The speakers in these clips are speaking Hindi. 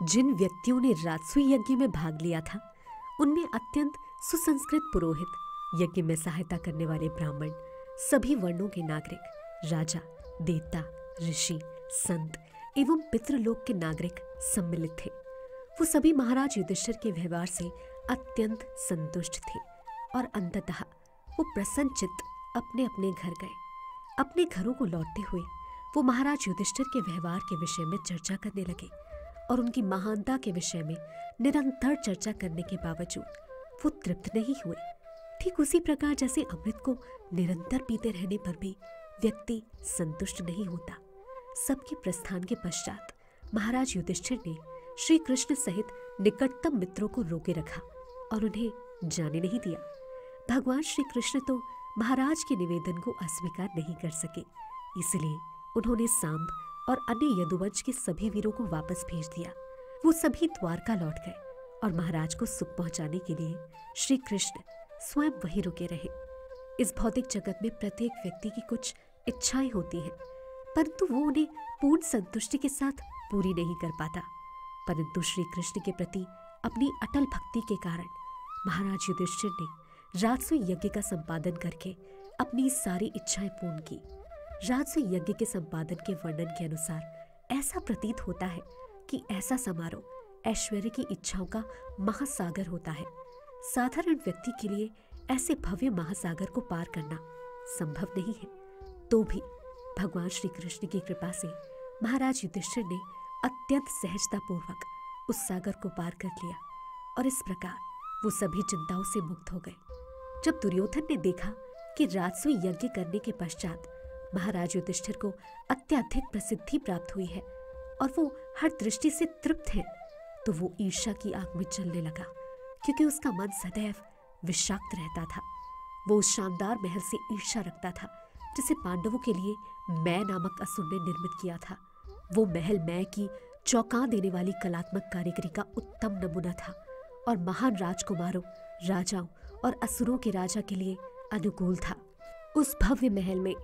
जिन व्यक्तियों ने राजसूय यज्ञ में भाग लिया था, उनमें अत्यंत सुसंस्कृत पुरोहित, यज्ञ में सहायता करने वाले ब्राह्मण, सभी वर्णों के नागरिक, राजा, देवता, ऋषि, संत एवं पितृलोक के नागरिक सम्मिलित थे। वो सभी महाराज युधिष्ठिर के व्यवहार से अत्यंत संतुष्ट थे और अंततः वो प्रसन्नचित्त अपने अपने घर गए। अपने घरों को लौटते हुए वो महाराज युधिष्ठिर के व्यवहार के विषय में चर्चा करने लगे और उनकी महानता के विषय में निरंतर चर्चा करने के बावजूद वो तृप्त नहीं हुए। ठीक उसी प्रकार जैसे अमृत को निरंतर पीते रहने पर भी व्यक्ति संतुष्ट नहीं होता। सबके प्रस्थान के पश्चात महाराज युधिष्ठिर ने श्री कृष्ण सहित निकटतम मित्रों को रोके रखा और उन्हें जाने नहीं दिया। भगवान श्री कृष्ण तो महाराज के निवेदन को अस्वीकार नहीं कर सके, इसलिए उन्होंने सांब और अन्य यदुवंश के सभी वीरों को वापस भेज दिया। वो सभी द्वारका लौट गए और महाराज को सुख पहुंचाने के लिए श्री कृष्ण स्वयं वहीं रुके रहे। इस भौतिक जगत में प्रत्येक व्यक्ति की कुछ इच्छाएं होती हैं, परंतु वो उन्हें पूर्ण संतुष्टि के साथ पूरी नहीं कर पाता। परंतु श्री कृष्ण के प्रति अपनी अटल भक्ति के कारण महाराज युधिष्ठिर ने राजसूय यज्ञ का संपादन करके अपनी सारी इच्छाएं पूर्ण की। राजसूय यज्ञ के संपादन के वर्णन के अनुसार ऐसा प्रतीत होता है कि ऐसा समारोह ऐश्वर्य की इच्छाओं का महासागर होता है। साधारण व्यक्ति के लिए ऐसे भव्य महासागर को पार करना संभव नहीं है, तो भी भगवान श्री कृष्ण की कृपा से महाराज युधिष्ठिर ने अत्यंत सहजतापूर्वक उस सागर को पार कर लिया और इस प्रकार वो सभी चिंताओं से मुक्त हो गए। जब दुर्योधन ने देखा कि राजसूय यज्ञ करने के पश्चात महाराज युधिष्ठिर को अत्यधिक प्रसिद्धि प्राप्त हुई है और वो हर दृष्टि से तृप्त है, तो वो ईर्ष्या की आग में जलने लगा, क्योंकि उसका मन सदैव विषाक्त रहता था। वो उस शानदार महल से ईर्ष्या रखता था जिसे पांडवों के लिए मैं नामक असुर ने निर्मित किया था। वो महल मैं की चौंका देने वाली कलात्मक कारीगरी का उत्तम नमूना था और महान राजकुमारों, राजाओं और असुरों के राजा के लिए अनुकूल था। उस भव्य महल में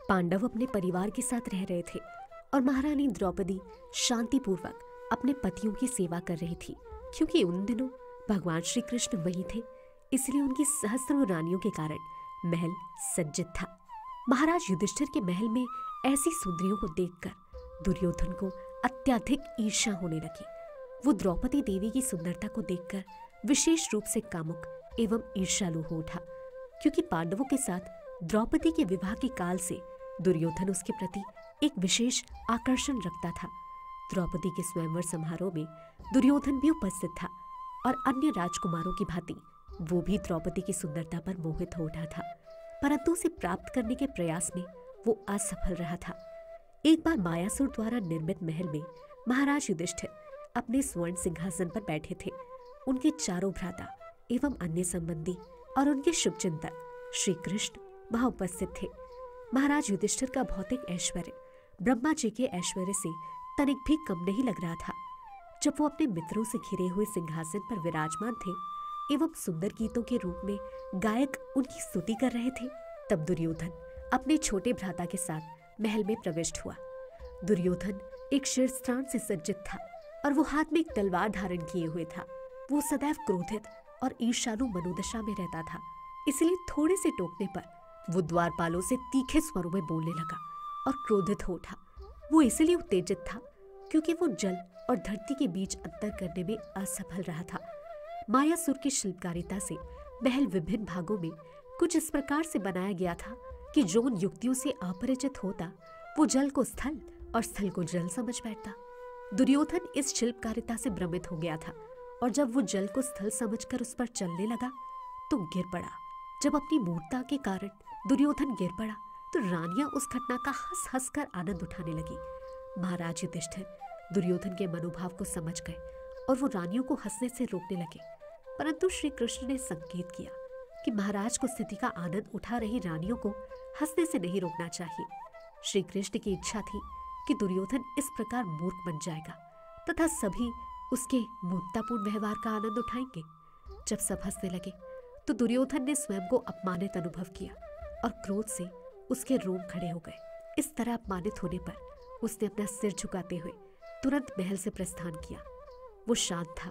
पांडव अपने परिवार के साथ रह रहे थे और महारानी द्रौपदी शांतिपूर्वक अपने पतियों की सेवा कर रही थी। क्योंकि उन दिनों भगवान श्री कृष्ण वहीं थे, इसलिए उनकी सहस्त्रों रानियों के कारण महल सज्जित था। महाराज युधिष्ठिर के महल में ऐसी सुंदरियों को देखकर दुर्योधन को अत्यधिक ईर्ष्या होने लगी। वो द्रौपदी देवी की सुंदरता को देखकर विशेष रूप से कामुक एवं ईर्ष्यालु हो उठा, क्योंकि पांडवों के साथ द्रौपदी के विवाह के काल से दुर्योधन उसके प्रति एक विशेष आकर्षण रखता था। द्रौपदी के स्वयंवर समारोह में दुर्योधन भी उपस्थित था और अन्य राजकुमारों की भांति वो भी द्रौपदी की सुंदरता पर मोहित हो उठा था, परंतु उसे प्राप्त करने के प्रयास में वो असफल रहा था। एक बार मायासुर द्वारा निर्मित महल में महाराज युधिष्ठिर अपने स्वर्ण सिंहासन पर बैठे थे। उनके चारों भ्राता एवं अन्य संबंधी और उनके शुभचिंतक श्री कृष्ण वहां उपस्थित थे। महाराज युधिष्ठिर का भौतिक ऐश्वर्य ब्रह्मा जी के ऐश्वर्य से तनिक भी कम नहीं लग रहा था। जब वो अपने मित्रों से घिरे हुए सिंहासन पर विराजमान थे एवं सुंदर गीतों के रूप में गायक उनकी स्तुति कर रहे थे, तब दुर्योधन अपने छोटे भ्राता के साथ महल में प्रविष्ट हुआ। दुर्योधन एक शीर्षस्थान से सज्जित था और वो हाथ में एक तलवार धारण किए हुए था। वो सदैव क्रोधित और ईर्ष्यालु मनोदशा में रहता था, इसलिए थोड़े से टोकने पर वो द्वारपालों से तीखे स्वरों में बोलने लगा और क्रोधित हो उठा। वो इसलिए उत्तेजित था क्योंकि वो जल और धरती के बीच अंतर करने में असफल रहा था। मायासुर की शिल्पकारिता से महल विभिन्न भागों में कुछ इस प्रकार से बनाया गया था कि जो उन युक्तियों से अपरिचित होता वो जल को स्थल और स्थल को जल समझ बैठता। दुर्योधन इस शिल्पकारिता से भ्रमित हो गया था और जब वो जल को स्थल समझकर उस पर चलने लगा तो गिर पड़ा। जब अपनी मूर्खता के कारण दुर्योधन गिर पड़ा तो रानियां उस घटना का हंस हंस कर आनंद उठाने लगी। महाराज युधिष्ठिर दुर्योधन के मनोभाव को समझ गए और वो रानियों को हंसने से रोकने लगे, परंतु श्री कृष्ण ने संकेत किया कि महाराज को स्थिति का आनंद उठा रही रानियों को हंसने से नहीं रोकना चाहिए। श्री कृष्ण की इच्छा थी कि दुर्योधन इस प्रकार मूर्ख बन जाएगा तथा सभी उसके मूर्खतापूर्ण व्यवहार का आनंद उठाएंगे। जब सब हंसने लगे तो दुर्योधन ने स्वयं को अपमानित अनुभव किया और क्रोध से उसके रोम खड़े हो गए। इस तरह अपमानित होने पर उसने अपना सिर झुकाते हुए तुरंत महल से प्रस्थान किया। वो शांत था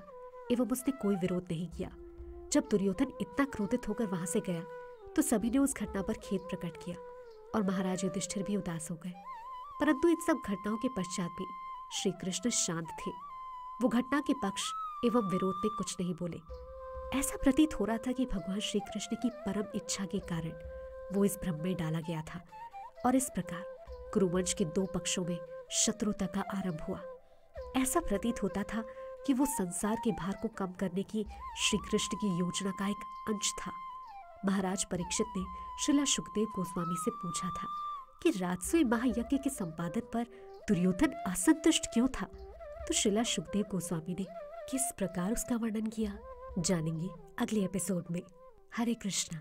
एवं उसने कोई विरोध नहीं किया। जब दुर्योधन इतना क्रोधित होकर वहां से गया तो सभी ने उस घटना पर खेद प्रकट किया और महाराज युधिष्ठिर भी उदास हो गए। परंतु इन सब घटनाओं के पश्चात भी श्री कृष्ण शांत थे। वो घटना के पक्ष एवं विरोध में कुछ नहीं बोले। ऐसा प्रतीत हो रहा था कि भगवान श्री कृष्ण की परम इच्छा के कारण वो इस भ्रम में डाला गया था और इस प्रकार कुरुवंश के दो पक्षों में शत्रुता का आरंभ हुआ। ऐसा प्रतीत होता था कि वो संसार के भार को कम करने की श्री कृष्ण की योजना का एक अंश था। महाराज परीक्षित ने श्रीला सुखदेव गोस्वामी से पूछा था कि राजसूय महायज्ञ के संपादन पर दुर्योधन असंतुष्ट क्यों था, तो श्रीला सुखदेव गोस्वामी ने किस प्रकार उसका वर्णन किया जानेंगे अगले एपिसोड में। हरे कृष्णा।